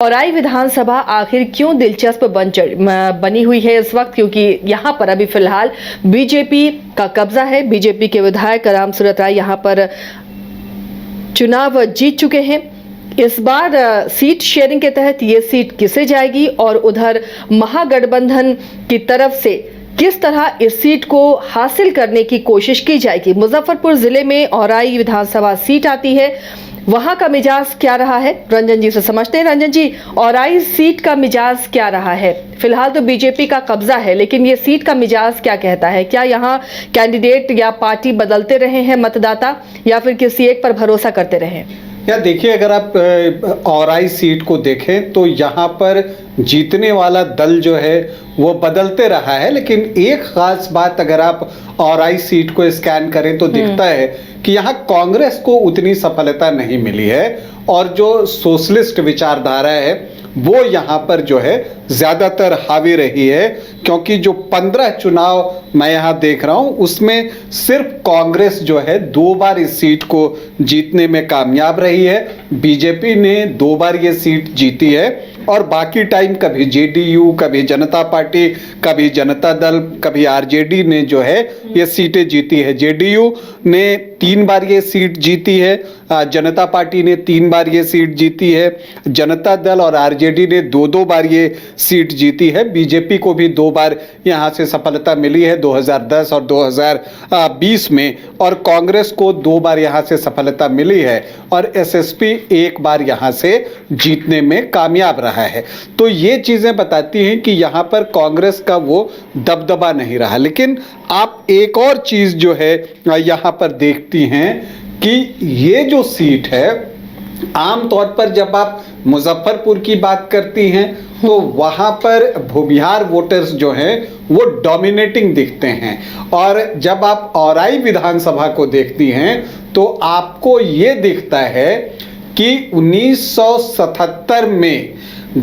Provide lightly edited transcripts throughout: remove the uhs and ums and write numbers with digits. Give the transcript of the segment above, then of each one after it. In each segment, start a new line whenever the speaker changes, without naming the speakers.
औराई विधानसभा आखिर क्यों दिलचस्प बनी हुई है इस वक्त, क्योंकि यहाँ पर अभी फिलहाल बीजेपी का कब्जा है। बीजेपी के विधायक रामसूरत राय यहाँ पर चुनाव जीत चुके हैं। इस बार सीट शेयरिंग के तहत ये सीट किसे जाएगी और उधर महागठबंधन की तरफ से किस तरह इस सीट को हासिल करने की कोशिश की जाएगी। मुजफ्फरपुर जिले में औराई विधानसभा सीट आती है, वहां का मिजाज क्या रहा है, रंजन जी से समझते हैं। रंजन जी, औराई सीट का मिजाज क्या रहा है? फिलहाल तो बीजेपी का कब्जा है, लेकिन ये सीट का मिजाज क्या कहता है? क्या यहाँ कैंडिडेट या पार्टी बदलते रहे हैं मतदाता, या फिर किसी एक पर भरोसा करते रहे?
या देखिए, अगर आप औराई सीट को देखें तो यहाँ पर जीतने वाला दल जो है वो बदलते रहा है, लेकिन एक खास बात अगर आप औराई सीट को स्कैन करें तो दिखता है कि यहाँ कांग्रेस को उतनी सफलता नहीं मिली है और जो सोशलिस्ट विचारधारा है वो यहाँ पर जो है ज़्यादातर हावी रही है, क्योंकि जो 15 चुनाव मैं यहाँ देख रहा हूँ उसमें सिर्फ कांग्रेस जो है 2 बार इस सीट को जीतने में कामयाब रही है। बीजेपी ने 2 बार ये सीट जीती है और बाकी टाइम कभी जेडीयू, कभी जनता पार्टी, कभी जनता दल, कभी आरजेडी ने जो है ये सीटें जीती है। जेडीयू ने 3 बार ये सीट जीती है, जनता पार्टी ने 3 बार ये सीट जीती है, जनता दल और आरजेडी ने 2-2 बार ये सीट जीती है। बीजेपी को भी 2 बार यहाँ से सफलता मिली है, 2010 और 2020 में, और कांग्रेस को 2 बार यहाँ से सफलता मिली है और एसएसपी 1 बार यहाँ से जीतने में कामयाब रहा है। तो ये चीज़ें बताती हैं कि यहाँ पर कांग्रेस का वो दबदबा नहीं रहा। लेकिन आप एक और चीज़ जो है यहाँ पर देखती हैं कि ये जो सीट है, आमतौर पर जब आप मुजफ्फरपुर की बात करती हैं तो वहाँ पर भूमिहार वोटर्स जो हैं वो डोमिनेटिंग दिखते हैं, और जब आप औराई विधानसभा को देखती हैं तो आपको ये दिखता है कि 1977 में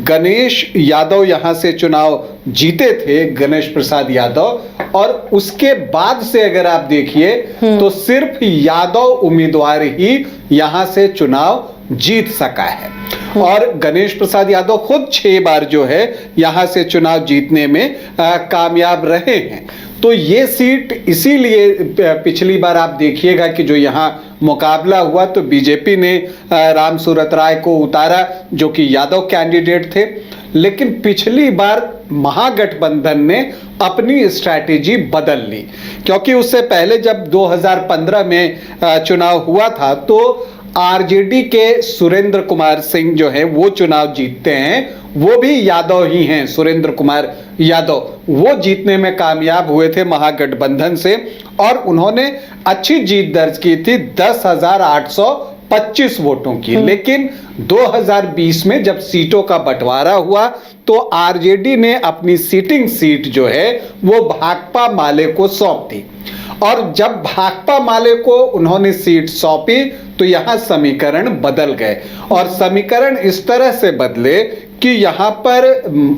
गणेश यादव यहाँ से चुनाव जीते थे, गणेश प्रसाद यादव, और उसके बाद से अगर आप देखिए तो सिर्फ यादव उम्मीदवार ही यहाँ से चुनाव जीत सका है और गणेश प्रसाद यादव खुद 6 बार जो है यहाँ से चुनाव जीतने में कामयाब रहे हैं। तो ये सीट इसीलिए पिछली बार आप देखिएगा कि जो यहाँ मुकाबला हुआ तो बीजेपी ने रामसूरत राय को उतारा जो कि यादव कैंडिडेट थे, लेकिन पिछली बार महागठबंधन ने अपनी स्ट्रैटेजी बदल ली, क्योंकि उससे पहले जब 2015 में चुनाव हुआ था तो आरजेडी के सुरेंद्र कुमार सिंह जो है वो चुनाव जीतते हैं, वो भी यादव ही हैं, सुरेंद्र कुमार यादव, वो जीतने में कामयाब हुए थे महागठबंधन से और उन्होंने अच्छी जीत दर्ज की थी 10,825 वोटों की। लेकिन 2020 में जब सीटों का बंटवारा हुआ तो आरजेडी ने अपनी सिटिंग सीट जो है वो भाकपा माले को सौंप दी, और जब भाकपा माले को उन्होंने सीट सौंपी तो यहां समीकरण बदल गए, और समीकरण इस तरह से बदले कि यहां पर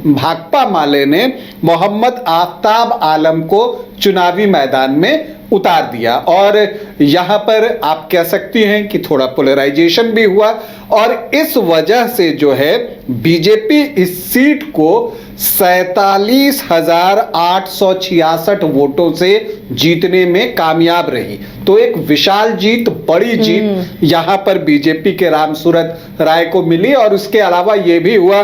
भाकपा माले ने मोहम्मद आफ्ताब आलम को चुनावी मैदान में उतार दिया, और यहां पर आप कह सकती हैं कि थोड़ा पोलराइजेशन भी हुआ, और इस वजह से जो है बीजेपी इस सीट को 47,866 वोटों से जीतने में कामयाब रही। तो एक विशाल जीत, बड़ी जीत यहां पर बीजेपी के रामसूरत राय को मिली, और उसके अलावा यह भी हुआ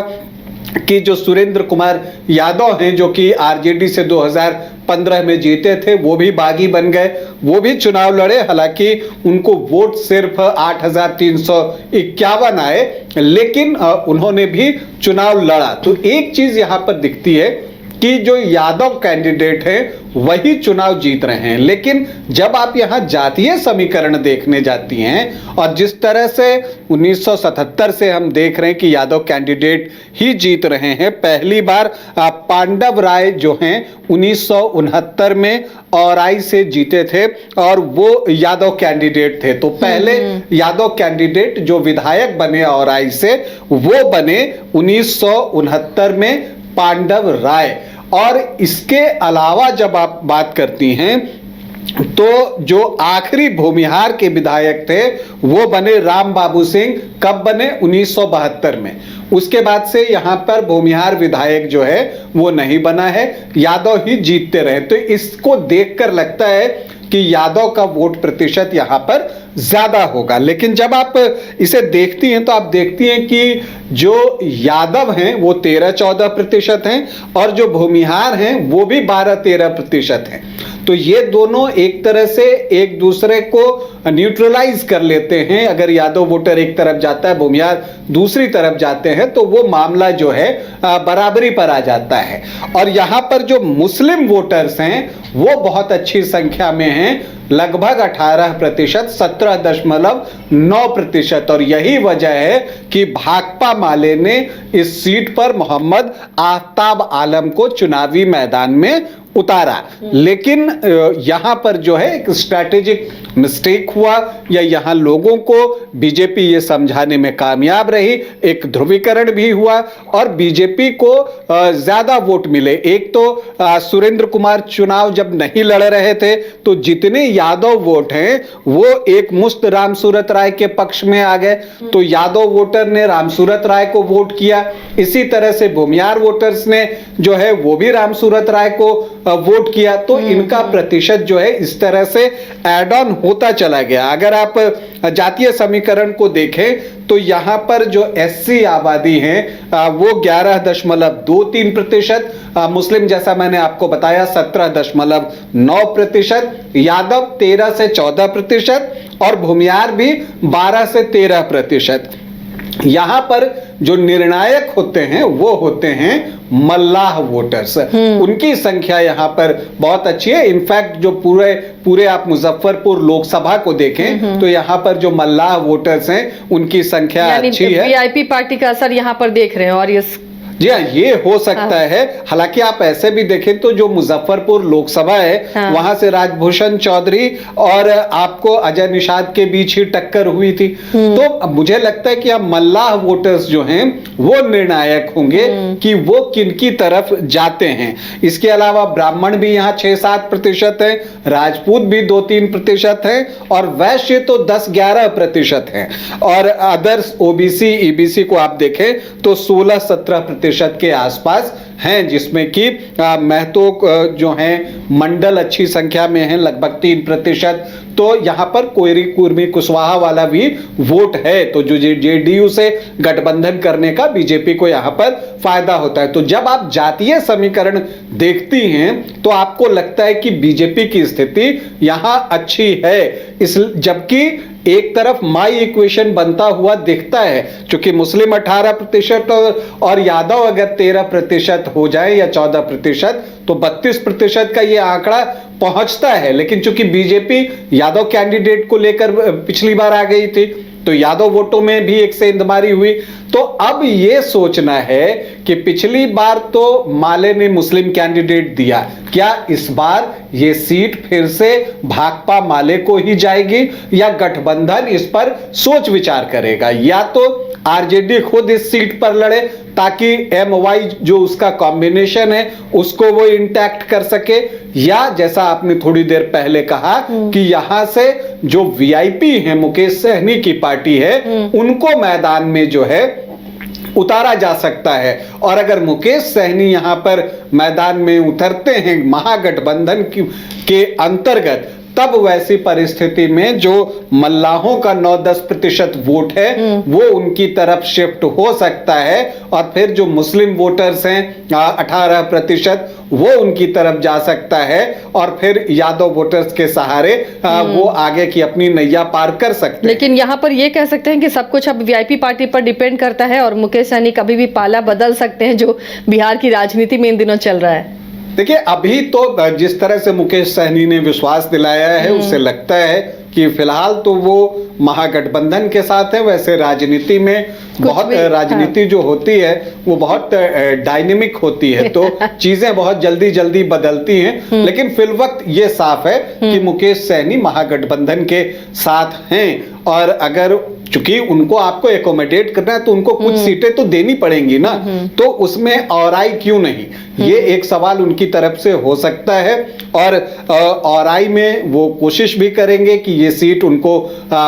कि जो सुरेंद्र कुमार यादव हैं जो कि आरजेडी से 2015 में जीते थे, वो भी बागी बन गए, वो भी चुनाव लड़े, हालांकि उनको वोट सिर्फ 8,351 आए, लेकिन उन्होंने भी चुनाव लड़ा। तो एक चीज यहां पर दिखती है कि जो यादव कैंडिडेट हैं वही चुनाव जीत रहे हैं, लेकिन जब आप यहां जातीय समीकरण देखने जाती हैं और जिस तरह से 1977 से हम देख रहे हैं कि यादव कैंडिडेट ही जीत रहे हैं। पहली बार पांडव राय जो हैं 1969 में औराई से जीते थे और वो यादव कैंडिडेट थे, तो पहले यादव कैंडिडेट जो विधायक बने औराई से वो बने 1969 में पांडव राय। और इसके अलावा जब आप बात करती हैं तो जो आखिरी भूमिहार के विधायक थे वो बने राम बाबू सिंह। कब बने? 1972 में। उसके बाद से यहां पर भूमिहार विधायक जो है वो नहीं बना है, यादव ही जीतते रहे। तो इसको देखकर लगता है कि यादव का वोट प्रतिशत यहां पर ज्यादा होगा। लेकिन जब आप इसे देखती हैं तो आप देखती हैं कि जो यादव हैं वो 13-14% हैं और जो भूमिहार हैं वो भी 12-13% हैं। तो ये दोनों एक तरह से एक दूसरे को न्यूट्रलाइज कर लेते हैं। अगर यादव वोटर एक तरफ जाता है, भूमिहार दूसरी तरफ जाते हैं, तो वो मामला जो है बराबरी पर आ जाता है। और यहां पर जो मुस्लिम वोटर्स हैं वो बहुत अच्छी संख्या में हैं, लगभग 18%, 17.9%। और यही वजह है कि भाकपा माले ने इस सीट पर मोहम्मद आफ्ताब आलम को चुनावी मैदान में उतारा। लेकिन यहां पर जो है एक स्ट्रैटेजिक मिस्टेक हुआ, या यहां लोगों को बीजेपी ये समझाने में कामयाब रही, एक ध्रुवीकरण भी हुआ और बीजेपी को ज्यादा वोट मिले। एक तो सुरेंद्र कुमार चुनाव जब नहीं लड़ रहे थे तो जितने यादव वोट हैं वो एक मुश्त रामसूरत राय के पक्ष में आ गए, तो यादव वोटर ने रामसूरत राय को वोट किया। इसी तरह से भूमिहार वोटर्स ने जो है वो भी रामसूरत राय को वोट किया। तो इनका प्रतिशत जो है इस तरह से एड ऑन होता चला गया। अगर आप जातीय समीकरण को देखें तो यहां पर जो एससी आबादी है वो 11.23%, मुस्लिम जैसा मैंने आपको बताया 17.9%, यादव 13 से 14% और भूमिहार भी 12 से 13%। यहां पर जो निर्णायक होते हैं वो होते हैं मल्लाह वोटर्स। उनकी संख्या यहां पर बहुत अच्छी है। इनफैक्ट जो पूरे आप मुजफ्फरपुर लोकसभा को देखें तो यहां पर जो मल्लाह वोटर्स हैं उनकी संख्या अच्छी है।
वीआईपी पार्टी का असर यहां पर देख रहे हैं। और
जी हाँ, ये हो सकता है। हालांकि आप ऐसे भी देखें तो जो मुजफ्फरपुर लोकसभा है वहां से राजभूषण चौधरी और आपको अजय निषाद के बीच ही टक्कर हुई थी। तो मुझे लगता है कि अब मल्लाह वोटर्स जो हैं वो निर्णायक होंगे कि वो किनकी तरफ जाते हैं। इसके अलावा ब्राह्मण भी यहाँ 6-7% है, राजपूत भी 2-3% है और वैश्य तो 10-11% है। और अदर्स ओबीसी ईबीसी को आप देखें तो 16-17% के आसपास हैं, जिसमें कि महतो जो हैं मंडल अच्छी संख्या में हैं, लगभग 3%। तो यहां पर कोयरी कुर्मी कुशवाहा वाला भी वोट है। तो जो जेडीयू से गठबंधन करने का बीजेपी को यहां पर फायदा होता है। तो जब आप जातीय समीकरण देखती हैं तो आपको लगता है कि बीजेपी की स्थिति यहां अच्छी है। जबकि एक तरफ माई इक्वेशन बनता हुआ दिखता है, क्योंकि मुस्लिम 18% और यादव अगर 13% हो जाए या 14% तो 32% का ये आंकड़ा पहुंचता है। लेकिन चूंकि बीजेपी यादव कैंडिडेट को लेकर पिछली बार आ गई थी तो यादव वोटों में भी एक सेंधमारी हुई। तो अब ये सोचना है कि पिछली बार तो माले ने मुस्लिम कैंडिडेट दिया, क्या इस बार ये सीट फिर से भाकपा माले को ही जाएगी या गठबंधन इस पर सोच विचार करेगा? या तो आरजेडी खुद इस सीट पर लड़े ताकि एमवाई जो उसका कॉम्बिनेशन है उसको वो इंटैक्ट कर सके, या जैसा आपने थोड़ी देर पहले कहा कि यहां से जो वीआईपी है मुकेश सहनी की पार्टी है उनको मैदान में जो है उतारा जा सकता है। और अगर मुकेश सहनी यहां पर मैदान में उतरते हैं महागठबंधन के अंतर्गत, तब वैसी परिस्थिति में जो मल्लाहों का 9-10% वोट है वो उनकी तरफ शिफ्ट हो सकता है और फिर जो मुस्लिम वोटर्स हैं 18% वो उनकी तरफ जा सकता है और फिर यादव वोटर्स के सहारे वो आगे की अपनी नैया पार कर सकते हैं।
लेकिन यहाँ पर ये कह सकते हैं कि सब कुछ अब वीआईपी पार्टी पर डिपेंड करता है और मुकेश सहनी कभी भी पाला बदल सकते हैं, जो बिहार की राजनीति में इन दिनों चल रहा है।
देखिए, अभी तो जिस तरह से मुकेश सहनी ने विश्वास दिलाया है उससे लगता है कि फिलहाल तो वो महागठबंधन के साथ है। वैसे राजनीति में बहुत राजनीति जो होती है वो बहुत डायनेमिक होती है, तो चीजें बहुत जल्दी जल्दी बदलती हैं। लेकिन फिल वक्त ये साफ है कि मुकेश सहनी महागठबंधन के साथ हैं और अगर चूंकि उनको आपको एकोमोडेट करना है तो उनको कुछ सीटें तो देनी पड़ेंगी ना, तो उसमें औराई क्यों नहीं, ये एक सवाल उनकी तरफ से हो सकता है। और औराई में वो कोशिश भी करेंगे कि ये सीट उनको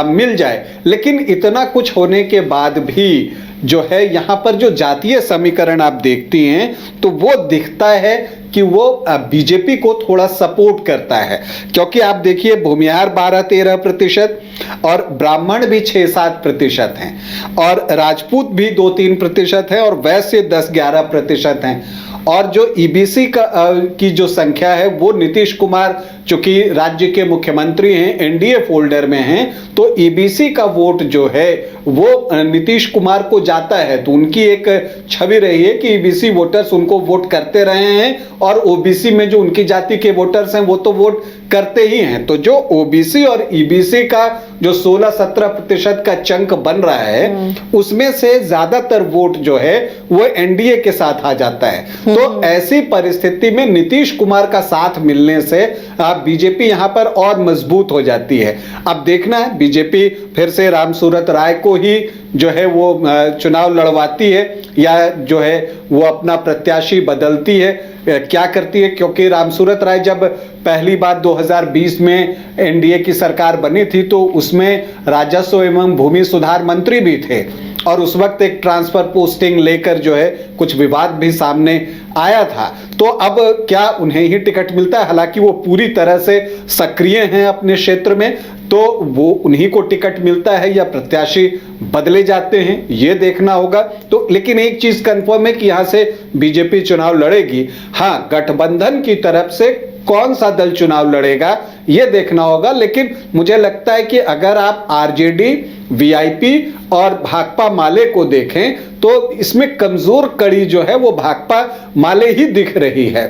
मिल जाए। लेकिन इतना कुछ होने के बाद भी जो है यहाँ पर जो जातीय समीकरण आप देखती हैं तो वो दिखता है कि वो बीजेपी को थोड़ा सपोर्ट करता है, क्योंकि आप देखिए भूमिहार 12-13% और ब्राह्मण भी 6-7% हैं और राजपूत भी 2-3% हैं और वैश्य 10-11% हैं। और जो ईबीसी की जो संख्या है वो नीतीश कुमार चूंकि राज्य के मुख्यमंत्री हैं, एनडीए फोल्डर में हैं, तो ईबीसी का वोट जो है वो नीतीश कुमार को जाता है। तो उनकी एक छवि रही है कि ईबीसी वोटर्स उनको वोट करते रहे हैं और ओबीसी में जो उनकी जाति के वोटर्स हैं वो तो वोट करते ही हैं। तो जो ओबीसी और ईबीसी का जो 16-17% का चंक बन रहा है उसमें से ज्यादातर वोट जो है वो एनडीए के साथ आ जाता है। तो ऐसी परिस्थिति में नीतीश कुमार का साथ मिलने से बीजेपी यहां पर और मजबूत हो जाती है। अब देखना है बीजेपी फिर से रामसूरत राय को ही जो है वो चुनाव लड़वाती है या जो है वो अपना प्रत्याशी बदलती है, क्या करती है, क्योंकि रामसूरत राय जब पहली बार 2020 में एनडीए की सरकार बनी थी तो उसमें राजस्व एवं भूमि सुधार मंत्री भी थे और उस वक्त एक ट्रांसफर पोस्टिंग लेकर जो है कुछ विवाद भी सामने आया था। तो अब क्या उन्हें ही टिकट मिलता है, हालांकि वो पूरी तरह से सक्रिय हैं अपने क्षेत्र में, तो वो उन्हीं को टिकट मिलता है या प्रत्याशी बदले जाते हैं, ये देखना होगा। तो लेकिन एक चीज कंफर्म है कि यहां से बीजेपी चुनाव लड़ेगी। हाँ, गठबंधन की तरफ से कौन सा दल चुनाव लड़ेगा ये देखना होगा। लेकिन मुझे लगता है कि अगर आप आरजेडी, वीआईपी और भाकपा माले को देखें तो इसमें कमजोर कड़ी जो है वो भाकपा माले ही दिख रही है।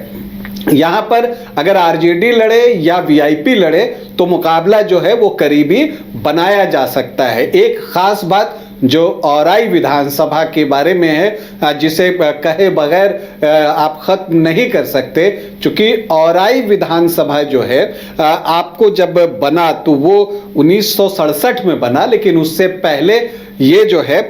यहां पर अगर आरजेडी लड़े या वीआईपी लड़े तो मुकाबला जो है वो करीबी बनाया जा सकता है। एक खास बात जो औराई विधानसभा के बारे में है जिसे कहे बगैर आप खत्म नहीं कर सकते, क्योंकि औराई विधानसभा जो है आपको जब बना तो वो 1967 में बना, लेकिन उससे पहले ये जो है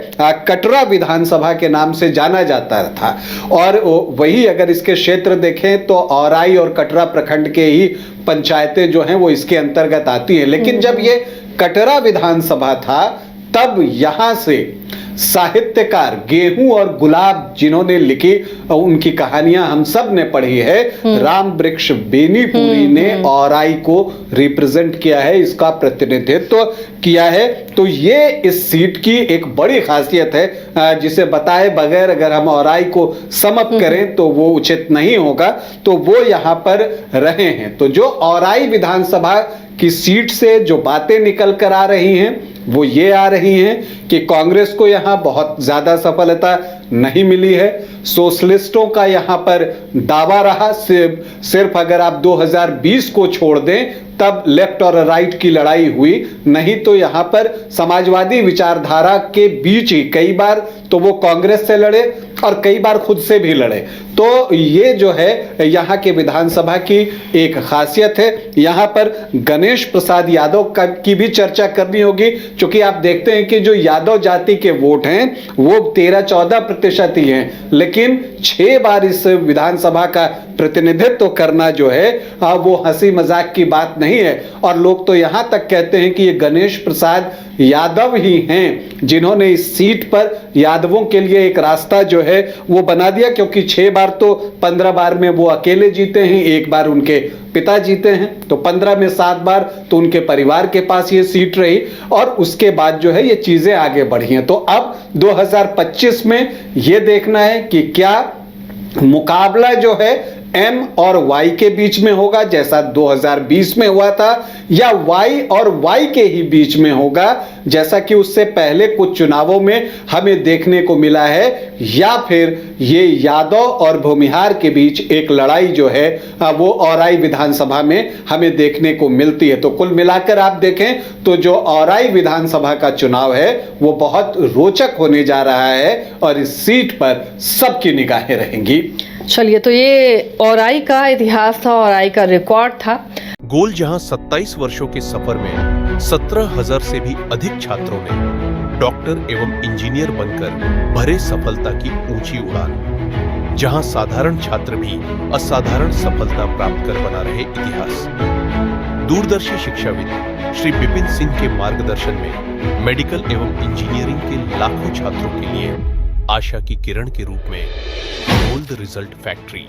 कटरा विधानसभा के नाम से जाना जाता था। और वही अगर इसके क्षेत्र देखें तो औराई और कटरा प्रखंड के ही पंचायतें जो हैं वो इसके अंतर्गत आती हैं। लेकिन जब ये कटरा विधानसभा था तब यहां से साहित्यकार गेहूं और गुलाब जिन्होंने लिखी उनकी कहानियां हम सब ने पढ़ी है, राम वृक्ष बेनीपुरी ने औराई को रिप्रेजेंट किया है, इसका प्रतिनिधित्व किया है। तो ये इस सीट की एक बड़ी खासियत है जिसे बताए बगैर अगर हम औराई को समअप करें तो वो उचित नहीं होगा। तो वो यहां पर रहे हैं। तो जो औराई विधानसभा की सीट से जो बातें निकल कर आ रही हैं वो ये आ रही हैं कि कांग्रेस को यहां बहुत ज्यादा सफलता नहीं मिली है। सोशलिस्टों का यहां पर दावा रहा, सिर्फ अगर आप 2020 को छोड़ दें तब लेफ्ट और राइट की लड़ाई हुई, नहीं तो यहां पर समाजवादी विचारधारा के बीच ही कई बार तो वो कांग्रेस से लड़े और कई बार खुद से भी लड़े। तो ये जो है यहाँ के विधानसभा की एक खासियत है। यहाँ पर गणेश प्रसाद यादव की भी चर्चा करनी होगी, क्योंकि आप देखते हैं कि जो यादव जाति के वोट हैं वो 13-14% ही हैं, लेकिन 6 बार इस विधानसभा का प्रतिनिधित्व करना जो है वो हंसी मजाक की बात नहीं है। और लोग तो यहाँ तक कहते हैं कि ये गणेश प्रसाद यादव ही हैं जिन्होंने इस सीट पर यादवों के लिए एक रास्ता जो है वो बना दिया, क्योंकि 6 बार तो 15 बार में वो अकेले जीते हैं, 1 बार उनके पिता जीते हैं, तो 15 में 7 बार तो उनके परिवार के पास ये सीट रही और उसके बाद जो है ये चीजें आगे बढ़ी हैं। तो अब 2025 में ये देखना है कि क्या मुकाबला जो है एम और वाई के बीच में होगा जैसा 2020 में हुआ था, या वाई और वाई के ही बीच में होगा जैसा कि उससे पहले कुछ चुनावों में हमें देखने को मिला है, या फिर ये यादव और भूमिहार के बीच एक लड़ाई जो है वो औराई विधानसभा में हमें देखने को मिलती है। तो कुल मिलाकर आप देखें तो जो औराई विधानसभा का चुनाव है वो बहुत रोचक होने जा रहा है और इस सीट पर सबकी निगाहें रहेंगी।
चलिए, तो ये औराई का इतिहास था, औराई का रिकॉर्ड था।
गोल जहां 27 वर्षों के सफर में 17,000 से भी अधिक छात्रों ने डॉक्टर एवं इंजीनियर बनकर भरे सफलता की ऊंची उड़ान, जहां साधारण छात्र भी असाधारण सफलता प्राप्त कर बना रहे इतिहास। दूरदर्शी शिक्षाविद श्री विपिन सिंह के मार्गदर्शन में मेडिकल एवं इंजीनियरिंग के लाखों छात्रों के लिए आशा की किरण के रूप में गोल्ड रिजल्ट फैक्ट्री